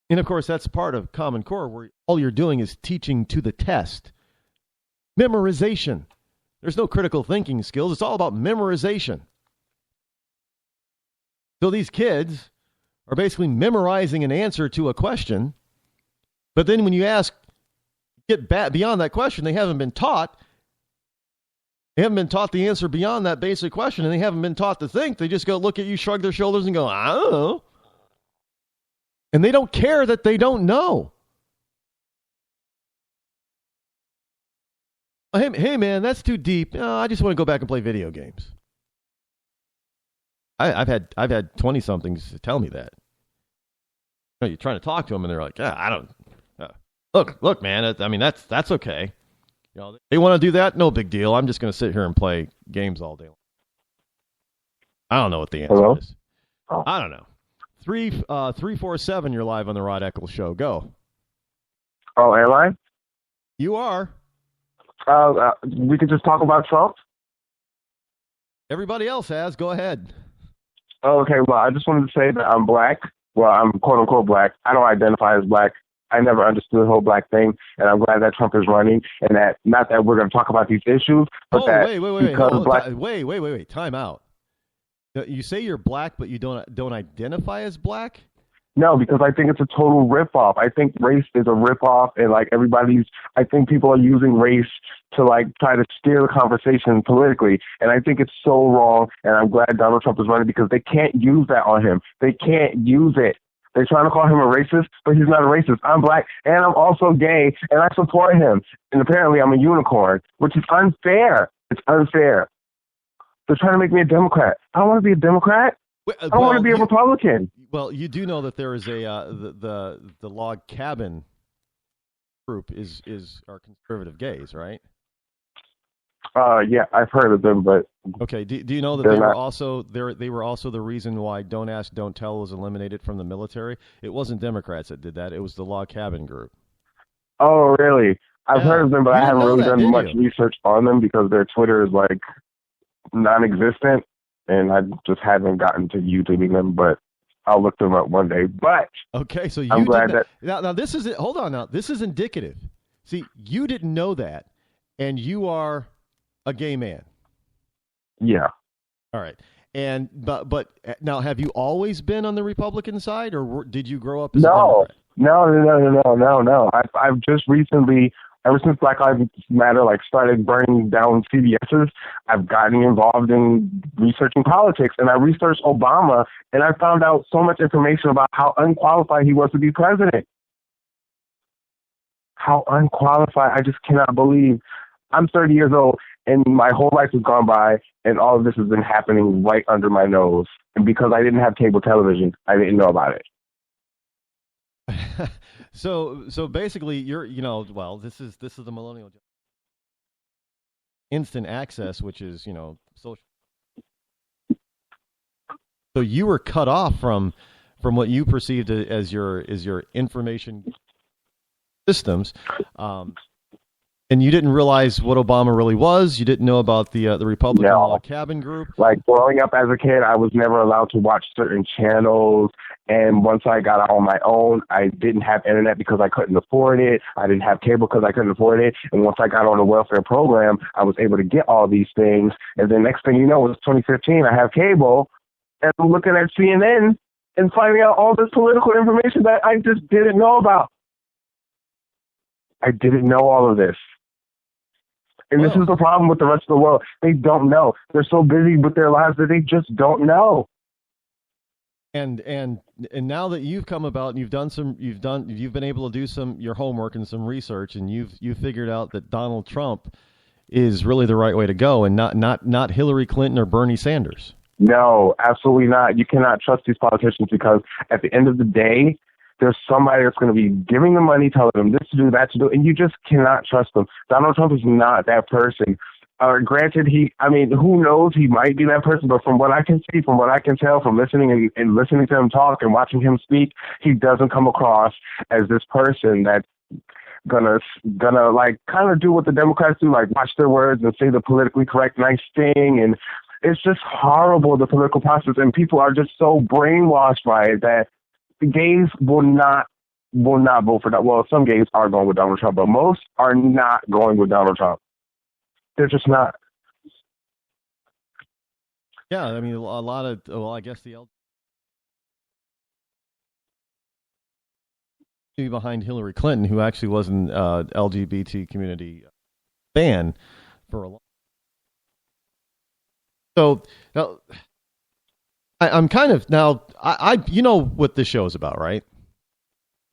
And of course, that's part of Common Core, where all you're doing is teaching to the test. Memorization. There's no critical thinking skills. It's all about memorization. So these kids are basically memorizing an answer to a question. But then when you get beyond that question, they haven't been taught. They haven't been taught the answer beyond that basic question, and they haven't been taught to think. They just go look at you, shrug their shoulders, and go, I don't know. And they don't care that they don't know. Hey, man, that's too deep. I just want to go back and play video games. I've had 20-somethings tell me that. You're trying to talk to them, and they're like, I don't. Look, man. That's okay. They want to do that. No big deal. I'm just going to sit here and play games all day long. I don't know what the answer is. Oh. I don't know. 347. You're live on the Rod Eccles Show. Go. Oh, am I? You are. We could just talk about Trump. Everybody else has. Go ahead. Oh, okay. Well, I just wanted to say that I'm black. Well, I'm quote unquote black. I don't identify as black. I never understood the whole black thing, and I'm glad that Trump is running, and that not that we're going to talk about these issues, but wait. Time out. You say you're black, but you don't identify as black? No, because I think it's a total ripoff. I think race is a ripoff, and I think people are using race to try to steer the conversation politically, and I think it's so wrong. And I'm glad Donald Trump is running because they can't use that on him. They can't use it. They're trying to call him a racist, but he's not a racist. I'm black, and I'm also gay, and I support him. And apparently I'm a unicorn, which is unfair. It's unfair. They're trying to make me a Democrat. I don't want to be a Democrat. I don't want to be a Republican. Well, you do know that there is the log cabin group is our conservative gays, right? Yeah, I've heard of them, but okay. Do you know that they were also the reason why Don't Ask, Don't Tell was eliminated from the military? It wasn't Democrats that did that. It was the log cabin group. Oh, really? I've heard of them, but I haven't really done much research on them because their Twitter is non-existent, and I just haven't gotten to YouTubing them. But I'll look them up one day. But okay, so I'm glad that now this is it. Hold on, now this is indicative. See, you didn't know that, and you are a gay man. Yeah. All right. And but now, have you always been on the Republican side, or did you grow up as a Democrat? No. I've just recently, ever since Black Lives Matter started burning down CVS's, I've gotten involved in researching politics, and I researched Obama, and I found out so much information about how unqualified he was to be president. How unqualified! I just cannot believe. I'm 30 years old, and my whole life has gone by, and all of this has been happening right under my nose. And because I didn't have cable television, I didn't know about it. So basically, this is the millennial instant access, which is social. So you were cut off from what you perceived as your information systems. And you didn't realize what Obama really was. You didn't know about the Republican log cabin group. Growing up as a kid, I was never allowed to watch certain channels. And once I got out on my own, I didn't have internet because I couldn't afford it. I didn't have cable because I couldn't afford it. And once I got on the welfare program, I was able to get all these things. And then next thing you know, it was 2015. I have cable, and I'm looking at CNN and finding out all this political information that I just didn't know about. I didn't know all of this. And this is the problem with the rest of the world. They don't know. They're so busy with their lives that they just don't know. And now that you've come about and you've been able to do your homework and some research, and you've figured out that Donald Trump is really the right way to go, and not Hillary Clinton or Bernie Sanders. No, absolutely not. You cannot trust these politicians because at the end of the day, there's somebody that's going to be giving them money, telling them this to do, that to do, and you just cannot trust them. Donald Trump is not that person. Granted, who knows? He might be that person, but from what I can see, from what I can tell, from listening and listening to him talk and watching him speak, he doesn't come across as this person that's gonna kind of do what the Democrats do, watch their words and say the politically correct nice thing. And it's just horrible, the political process, and people are just so brainwashed by it that the gays will not will not vote for that. Well, some gays are going with Donald Trump, but most are not going with Donald Trump. They're just not. Yeah, I mean, a lot of, well, I guess the LGBT behind Hillary Clinton, who actually was an LGBT community fan for a long time. So now, I'm kind of, now, I you know what this show is about, right?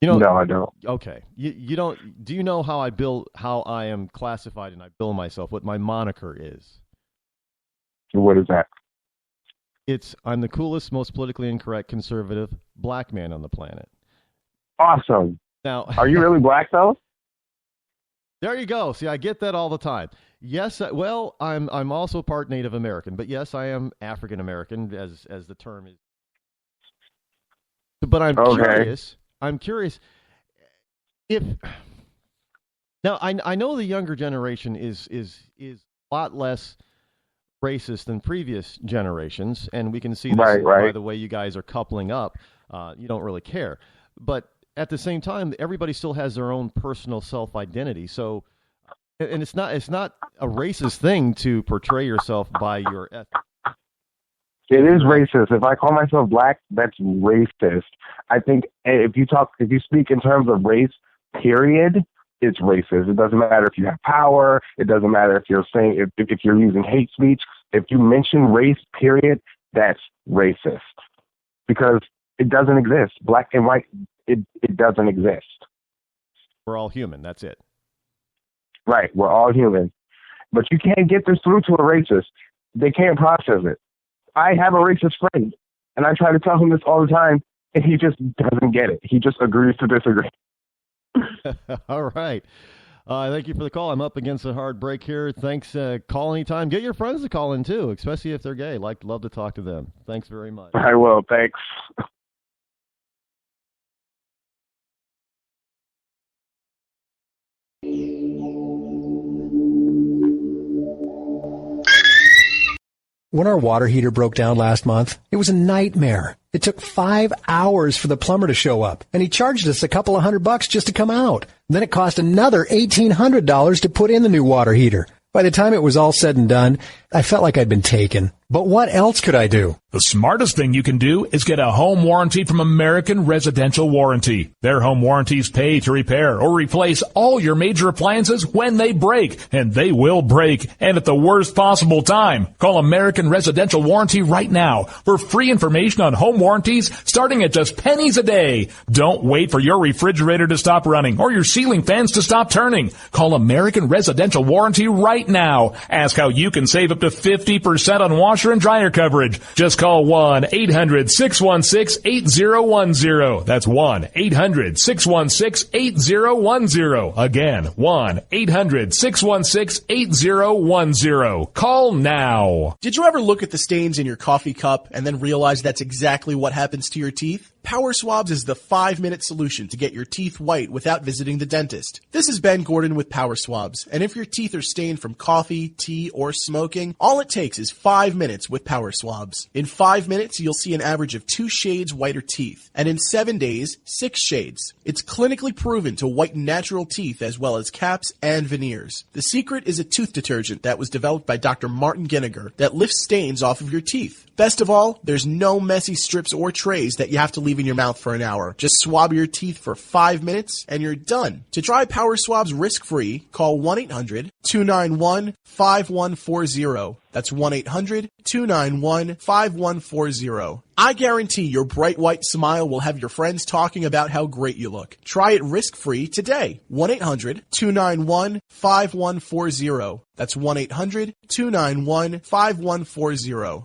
You know, no, I don't. Okay. You don't, do you know how I am classified and I bill myself, what my moniker is? What is that? I'm the coolest, most politically incorrect conservative black man on the planet. Awesome. Now, are you really black though? There you go. See, I get that all the time. Yes, well, I'm also part Native American, but yes, I am African American, as the term is. But I'm curious. I'm curious if now I know the younger generation is a lot less racist than previous generations, and we can see this by the way you guys are coupling up. You don't really care, but at the same time, everybody still has their own personal self-identity. So, and it's not a racist thing to portray yourself by your ethnic. It is racist. If I call myself black, that's racist. I think if you speak in terms of race, period, it's racist. It doesn't matter if you have power. It doesn't matter if you're saying if you're using hate speech. If you mention race, period, that's racist because it doesn't exist. Black and white, it doesn't exist. We're all human. That's it. Right. We're all human. But you can't get this through to a racist. They can't process it. I have a racist friend, and I try to tell him this all the time, and he just doesn't get it. He just agrees to disagree. All right. Thank you for the call. I'm up against a hard break here. Thanks. Call anytime. Get your friends to call in, too, especially if they're gay. Love to talk to them. Thanks very much. I will. Thanks. When our water heater broke down last month, it was a nightmare. It took 5 hours for the plumber to show up, and he charged us a couple of $100 just to come out. Then it cost another $1,800 to put in the new water heater. By the time it was all said and done, I felt like I'd been taken. But what else could I do? The smartest thing you can do is get a home warranty from American Residential Warranty. Their home warranties pay to repair or replace all your major appliances when they break, and they will break, and at the worst possible time. Call American Residential Warranty right now for free information on home warranties starting at just pennies a day. Don't wait for your refrigerator to stop running or your ceiling fans to stop turning. Call American Residential Warranty right now. Ask how you can save up to 50% on washer and dryer coverage. Just call 1-800-616-8010. That's 1-800-616-8010. Again, 1-800-616-8010. Call now. Did you ever look at the stains in your coffee cup and then realize that's exactly what happens to your teeth? Power Swabs is the 5-minute solution to get your teeth white without visiting the dentist. This is Ben Gordon with Power Swabs, and if your teeth are stained from coffee, tea, or smoking, all it takes is 5 minutes with Power Swabs. In 5 minutes, you'll see an average of 2 shades whiter teeth, and in 7 days, 6 shades. It's clinically proven to whiten natural teeth as well as caps and veneers. The secret is a tooth detergent that was developed by Dr. Martin Ginniger that lifts stains off of your teeth. Best of all, there's no messy strips or trays that you have to leave in your mouth for an hour. Just swab your teeth for 5 minutes and you're done. To try Power Swabs risk-free, call 1-800-291-5140. That's 1-800-291-5140. I guarantee your bright white smile will have your friends talking about how great you look. Try it risk-free today. 1-800-291-5140. That's 1-800-291-5140.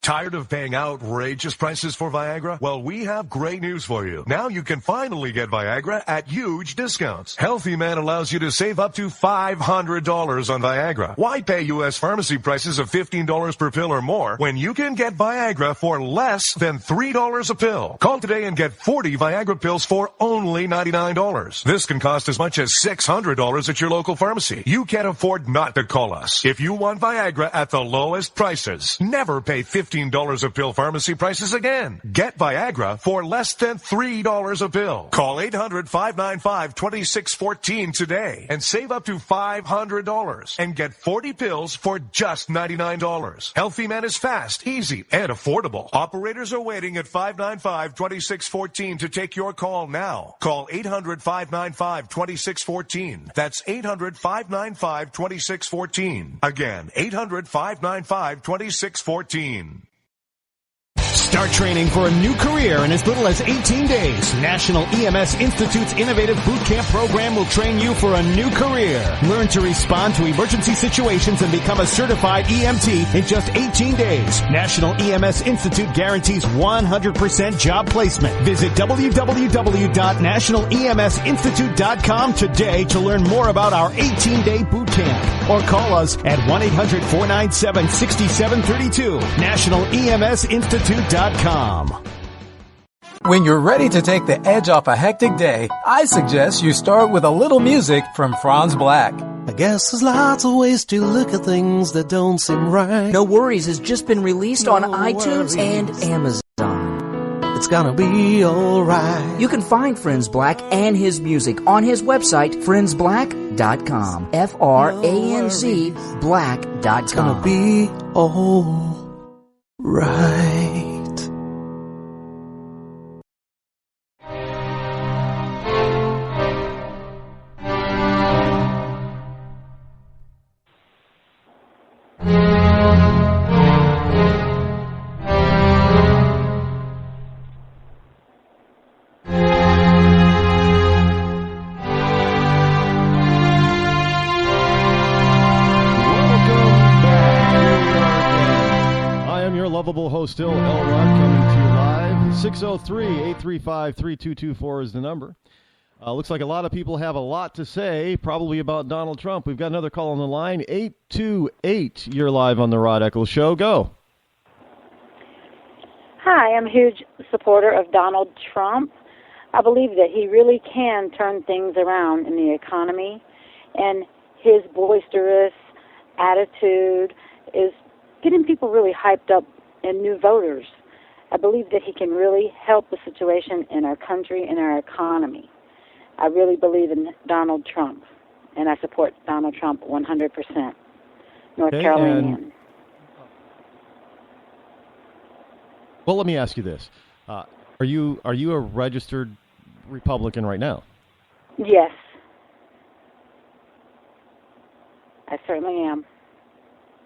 Tired of paying outrageous prices for Viagra? Well, we have great news for you. Now you can finally get Viagra at huge discounts. Healthy Man allows you to save up to $500 on Viagra. Why pay U.S. pharmacy prices of $15 per pill or more when you can get Viagra for less than $3 a pill? Call today and get 40 Viagra pills for only $99. This can cost as much as $600 at your local pharmacy. You can't afford not to call us. If you want Viagra at the lowest prices, never pay $15 $15 a pill pharmacy prices again. Get Viagra for less than $3 a pill. Call 800-595-2614 today and save up to $500 and get 40 pills for just $99. Healthy Man is fast, easy, and affordable. Operators are waiting at 595-2614 to take your call now. Call 800-595-2614. That's 800-595-2614. Again, 800-595-2614. Start training for a new career in as little as 18 days. National EMS Institute's innovative boot camp program will train you for a new career. Learn to respond to emergency situations and become a certified EMT in just 18 days. National EMS Institute guarantees 100% job placement. Visit www.nationaleMSinstitute.com today to learn more about our 18-day boot camp. Or call us at 1-800-497-6732. NationalEMSinstitute.com. When you're ready to take the edge off a hectic day, I suggest you start with a little music from Franz Black. I guess there's lots of ways to look at things that don't seem right. No Worries has just been released on iTunes and Amazon. It's gonna be alright. You can find Franz Black and his music on his website, franzblack.com. F-R-A-N-Z black.com. It's gonna be alright. Still L. Rod coming to you live. 603-835-3224 is the number. Looks like a lot of people have a lot to say, probably about Donald Trump. We've got another call on the line. 828, you're live on the Rod Eccles Show. Go. Hi, I'm a huge supporter of Donald Trump. I believe that he really can turn things around in the economy, and his boisterous attitude is getting people really hyped up and new voters. I believe that he can really help the situation in our country and our economy. I really believe in Donald Trump, and I support Donald Trump 100%. North Carolinian. Well, let me ask you this: are you a registered Republican right now? Yes, I certainly am.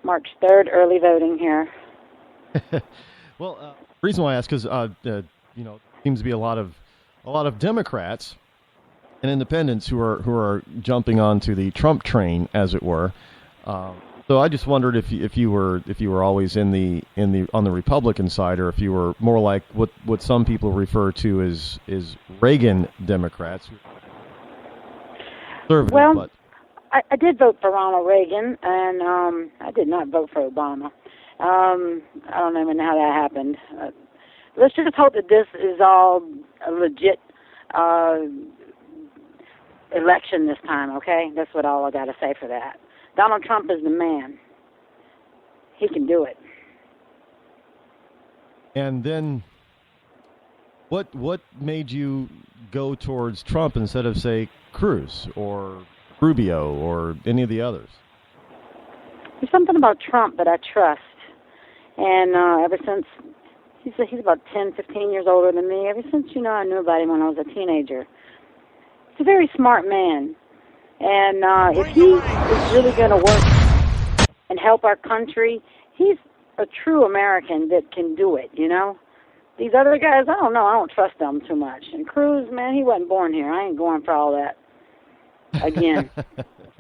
March 3rd, early voting here. Well, the reason why I ask is, seems to be a lot of Democrats and independents who are jumping onto the Trump train, as it were. So I just wondered if you were always on the Republican side, or if you were more like what some people refer to as Reagan Democrats. Well, but I did vote for Ronald Reagan, and I did not vote for Obama. I don't even know how that happened. Let's just hope that this is all a legit election this time, okay? That's all I got to say for that. Donald Trump is the man. He can do it. And then what made you go towards Trump instead of, say, Cruz or Rubio or any of the others? There's something about Trump that I trust. And ever since, he's about 10, 15 years older than me. Ever since, I knew about him when I was a teenager. He's a very smart man. And if he is really going to work and help our country, he's a true American that can do it, These other guys, I don't know. I don't trust them too much. And Cruz, man, he wasn't born here. I ain't going for all that. Again,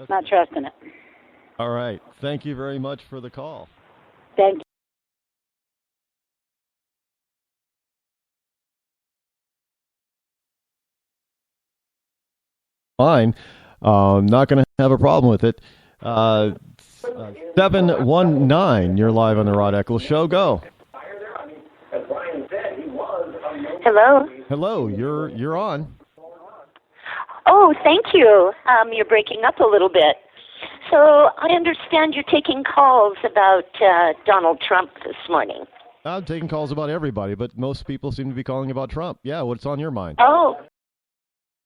not trusting it. All right. Thank you very much for the call. Thank you. Fine. Not going to have a problem with it. 719, you're live on the Rod Eccles Show. Go. Hello. Hello, you're on. Oh, thank you. You're breaking up a little bit. So I understand you're taking calls about Donald Trump this morning. I'm taking calls about everybody, but most people seem to be calling about Trump. Yeah, what's on your mind? Oh,